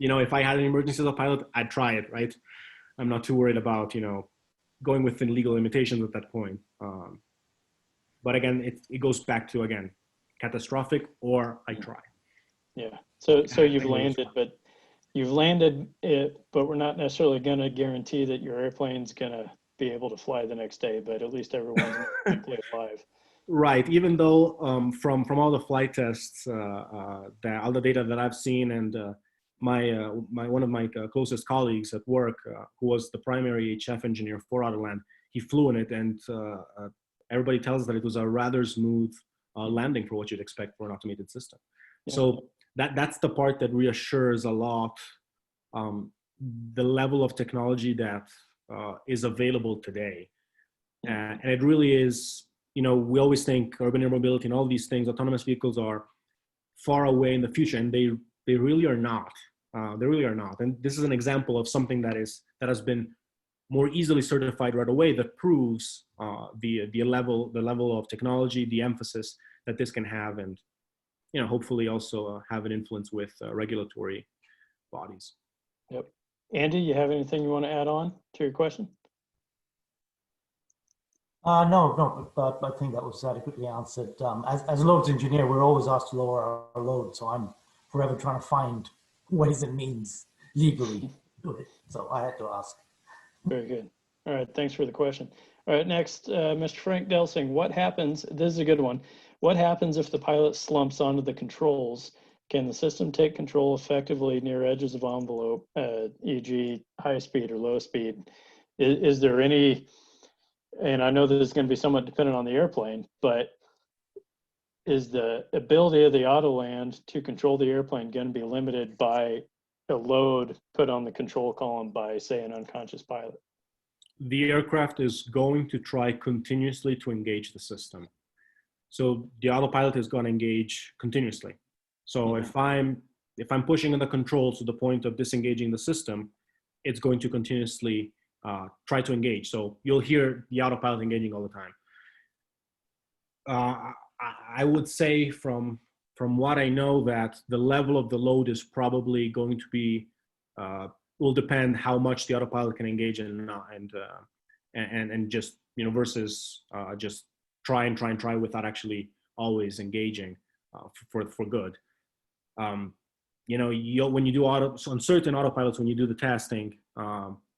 if I had an emergency as a pilot, I'd try it, right? I'm not too worried about, going within legal limitations at that point. But again, it goes back to, again, catastrophic or I try. Yeah. So you've landed, but we're not necessarily going to guarantee that your airplane's going to be able to fly the next day, but at least everyone's going to play alive. Right. Even though from all the flight tests, all the data that I've seen, and one of my closest colleagues at work, who was the primary HF engineer for Autoland, he flew in it, and everybody tells us that it was a rather smooth landing for what you'd expect for an automated system. Yeah. So that's the part that reassures a lot the level of technology that is available today, and it really is. We always think urban air mobility and all these things, autonomous vehicles are far away in the future, and they really are not. They really are not. And this is an example of something that has been more easily certified right away, that proves the level of technology, the emphasis that this can have, and hopefully also have an influence with regulatory bodies. Yep. Andy, you have anything you want to add on to your question? No, but I think that was adequately answered. As a loads engineer, we're always asked to lower our load, so I'm forever trying to find ways and means legally to do it. So I had to ask. Very good. All right, thanks for the question. All right, next, Mr. Frank Delsing, what happens, this is a good one, what happens if the pilot slumps onto the controls? Can the system take control effectively near edges of envelope, e.g. high speed or low speed? Is there any, and I know that it's going to be somewhat dependent on the airplane, but is the ability of the Autoland to control the airplane going to be limited by a load put on the control column by, say, an unconscious pilot? The aircraft is going to try continuously to engage the system. So the autopilot is going to engage continuously. So if I'm pushing on the controls to the point of disengaging the system, it's going to continuously try to engage. So you'll hear the autopilot engaging all the time. I would say from what I know, that the level of the load is probably going to be will depend how much the autopilot can engage and just versus just try without actually always engaging for good. When you do on certain autopilots, when you do the testing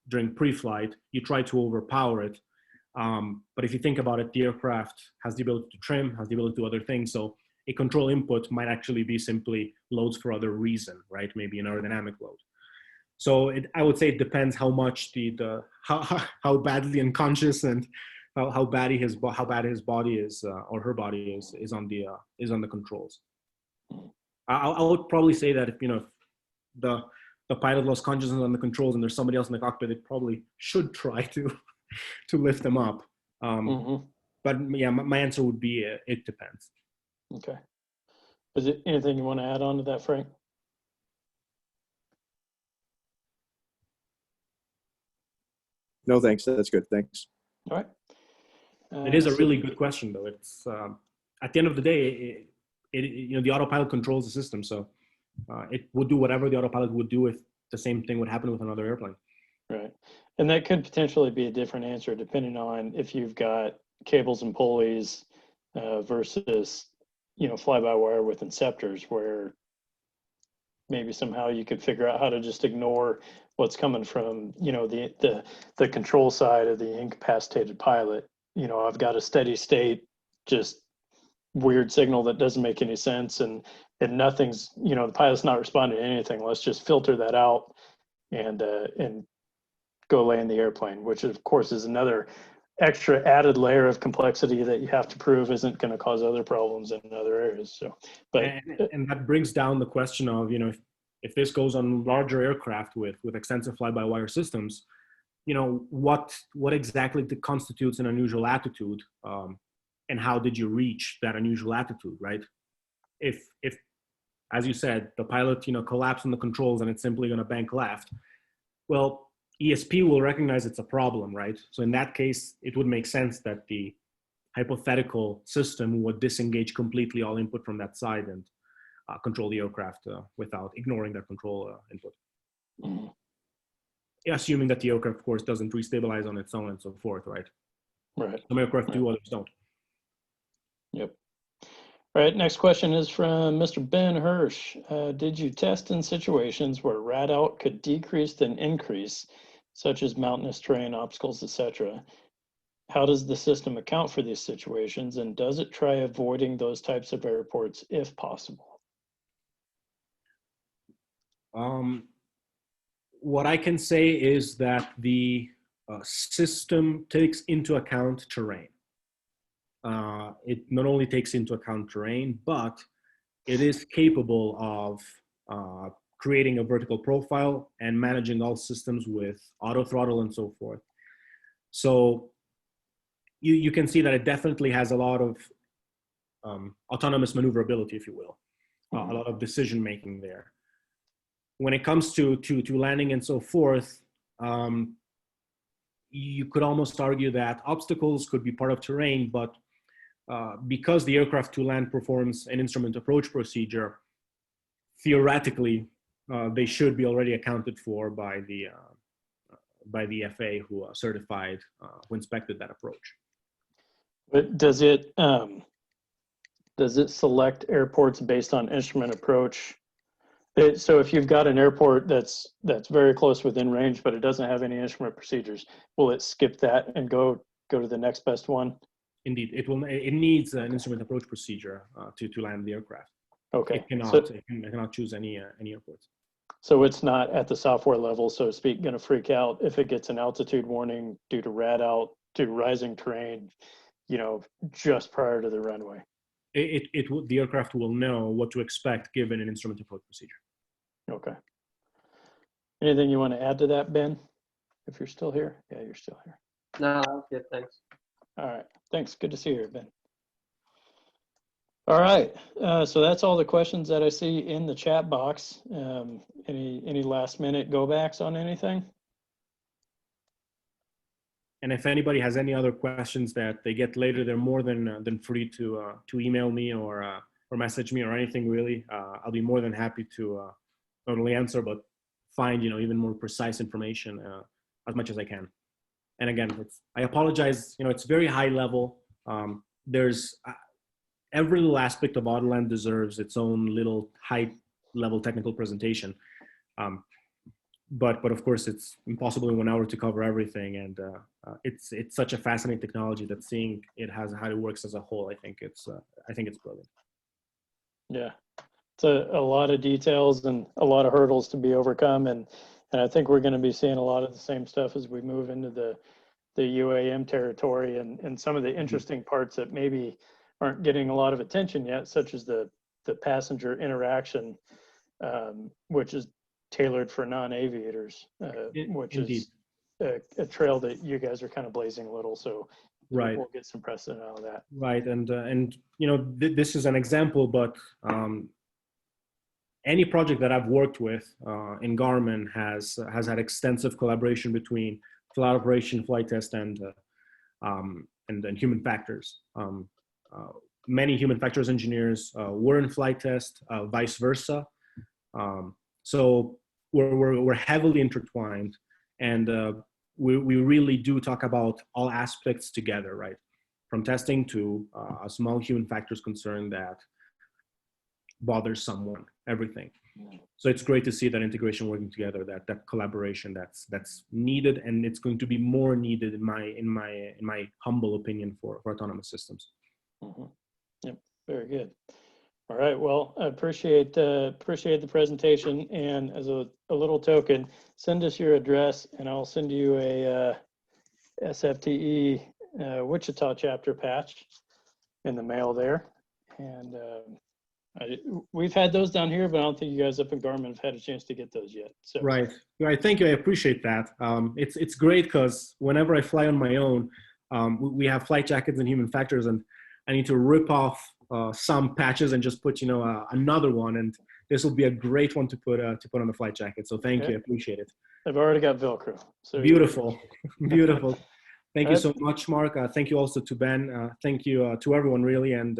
during pre-flight, you try to overpower it. But if you think about it, the aircraft has the ability to trim, has the ability to do other things. So a control input might actually be simply loads for other reason, right? Maybe an aerodynamic load. So I would say it depends how much how badly unconscious and how bad his body is or her body is on the controls. I would probably say that if the pilot lost consciousness on the controls and there's somebody else in the cockpit, they probably should try to lift them up. But yeah, my answer would be it depends. Okay. Is there anything you want to add on to that, Frank? No, thanks. That's good. Thanks. All right. It is a really good question, though. It's at the end of the day, the autopilot controls the system, so it would do whatever the autopilot would do if the same thing would happen with another airplane. Right, and that could potentially be a different answer depending on if you've got cables and pulleys versus, fly-by-wire with inceptors, where maybe somehow you could figure out how to just ignore what's coming from, the control side of the incapacitated pilot. I've got a steady state, just weird signal that doesn't make any sense, and nothing's, the pilot's not responding to anything. Let's just filter that out and go land the airplane, which of course is another extra added layer of complexity that you have to prove isn't going to cause other problems in other areas. So, but and that brings down the question of, if this goes on larger aircraft with extensive fly-by-wire systems, what exactly constitutes an unusual attitude, and how did you reach that unusual attitude, right? If as you said, the pilot collapsed on the controls and it's simply going to bank left, well, ESP will recognize it's a problem, right? So in that case, it would make sense that the hypothetical system would disengage completely all input from that side and control the aircraft without ignoring that control input. Mhm. Assuming that the aircraft, of course, doesn't restabilize on its own and so forth, right? Right. Some aircraft do, others don't. Yep. All right, next question is from Mr. Ben Hirsch. Did you test in situations where rad out could decrease than increase, such as mountainous terrain, obstacles, etc.? How does the system account for these situations, and does it try avoiding those types of airports if possible? What I can say is that the system takes into account terrain. It not only takes into account terrain, but it is capable of creating a vertical profile and managing all systems with auto throttle and so forth. So you can see that it definitely has a lot of autonomous maneuverability, if you will, a lot of decision making there. When it comes to landing and so forth, you could almost argue that obstacles could be part of terrain, but because the aircraft to land performs an instrument approach procedure, theoretically, they should be already accounted for by the FAA who certified, who inspected that approach. But does it select airports based on instrument approach? So if you've got an airport that's very close within range, but it doesn't have any instrument procedures, will it skip that and go to the next best one? Indeed, it will. It needs an instrument approach procedure to land the aircraft. Okay. It cannot choose any airports. So it's not at the software level, so to speak, going to freak out if it gets an altitude warning due to rad out, due to rising terrain, just prior to the runway. The aircraft will know what to expect given an instrument approach procedure. Okay. Anything you want to add to that, Ben? If you're still here? Yeah, you're still here. No, that's good. Thanks. All right. Thanks. Good to see you here, Ben. All right. So that's all the questions that I see in the chat box. Any last minute go backs on anything? And if anybody has any other questions that they get later, they're more than free to email me or message me or anything really. I'll be more than happy to not only answer, but find, even more precise information as much as I can. And again, I apologize, it's very high level. There's every little aspect of Autoland deserves its own little high level technical presentation. But of course it's impossible in 1 hour to cover everything. And it's such a fascinating technology that seeing it how it works as a whole, I think it's brilliant. Yeah. It's a lot of details and a lot of hurdles to be overcome. And I think we're going to be seeing a lot of the same stuff as we move into the UAM territory and some of the interesting parts that maybe aren't getting a lot of attention yet, such as the passenger interaction, which is tailored for non-aviators, which Indeed. is a trail that you guys are kind of blazing a little. So right. We'll get some precedent out of that. Right. And this is an example, but any project that I've worked with in Garmin has had extensive collaboration between flight operation, flight test, and human factors. Many human factors engineers were in flight test, vice versa. So we're heavily intertwined, and we really do talk about all aspects together, right? from testing to a small human factors concern that bothers someone, everything. So it's great to see that integration working together, that collaboration that's needed, and it's going to be more needed in my humble opinion for autonomous systems. Mm-hmm. Yep, very good. All right, well, I appreciate the presentation, and as a little token, send us your address and I'll send you a SFTE Wichita chapter patch in the mail there. And we've had those down here, but I don't think you guys up in Garmin have had a chance to get those yet. So Right. Thank you. I appreciate that. It's great because whenever I fly on my own, we have flight jackets and human factors, and I need to rip off some patches and just put another one, and this will be a great one to put on the flight jacket. So thank you. I appreciate it. I've already got Velcro. So beautiful. Beautiful. Thank you right. so much, Mark. Thank you also to Ben. Thank you to everyone, really, and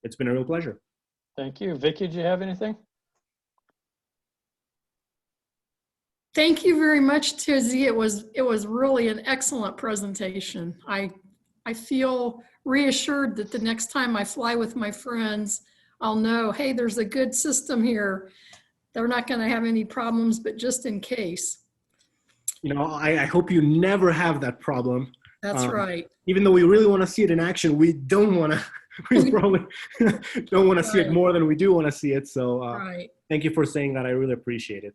it's been a real pleasure. Thank you. Vicky, do you have anything? Thank you very much, Tizzy. It was really an excellent presentation. I feel reassured that the next time I fly with my friends, I'll know, hey, there's a good system here. They're not going to have any problems, but just in case. I hope you never have that problem. That's right. Even though we really want to see it in action, we don't want to. We probably don't want to see it more than we do want to see it. So thank you for saying that. I really appreciate it.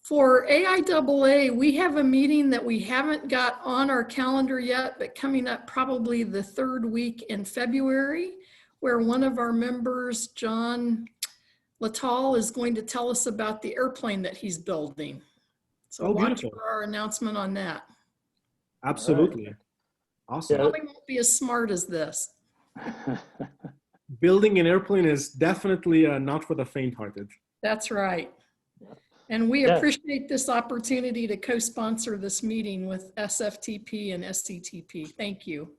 For AIAA, we have a meeting that we haven't got on our calendar yet, but coming up probably the third week in February, where one of our members, John Latal, is going to tell us about the airplane that he's building. So watch for our announcement on that. Absolutely. Right. Awesome. Probably won't be as smart as this. Building an airplane is definitely not for the faint-hearted. That's right. And we appreciate this opportunity to co-sponsor this meeting with SFTP and SETP. Thank you.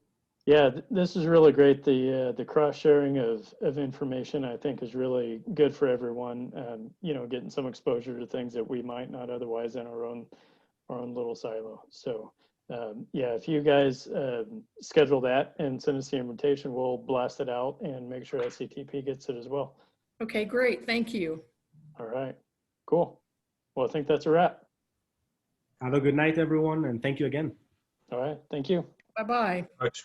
Yeah, this is really great. The cross-sharing of information, I think, is really good for everyone. Getting some exposure to things that we might not otherwise in our own little silo. So if you guys schedule that and send us the invitation, we'll blast it out and make sure SETP gets it as well. Okay, great. Thank you. All right, cool. Well, I think that's a wrap. Have a good night, everyone, and thank you again. All right, thank you. Bye-bye. Right.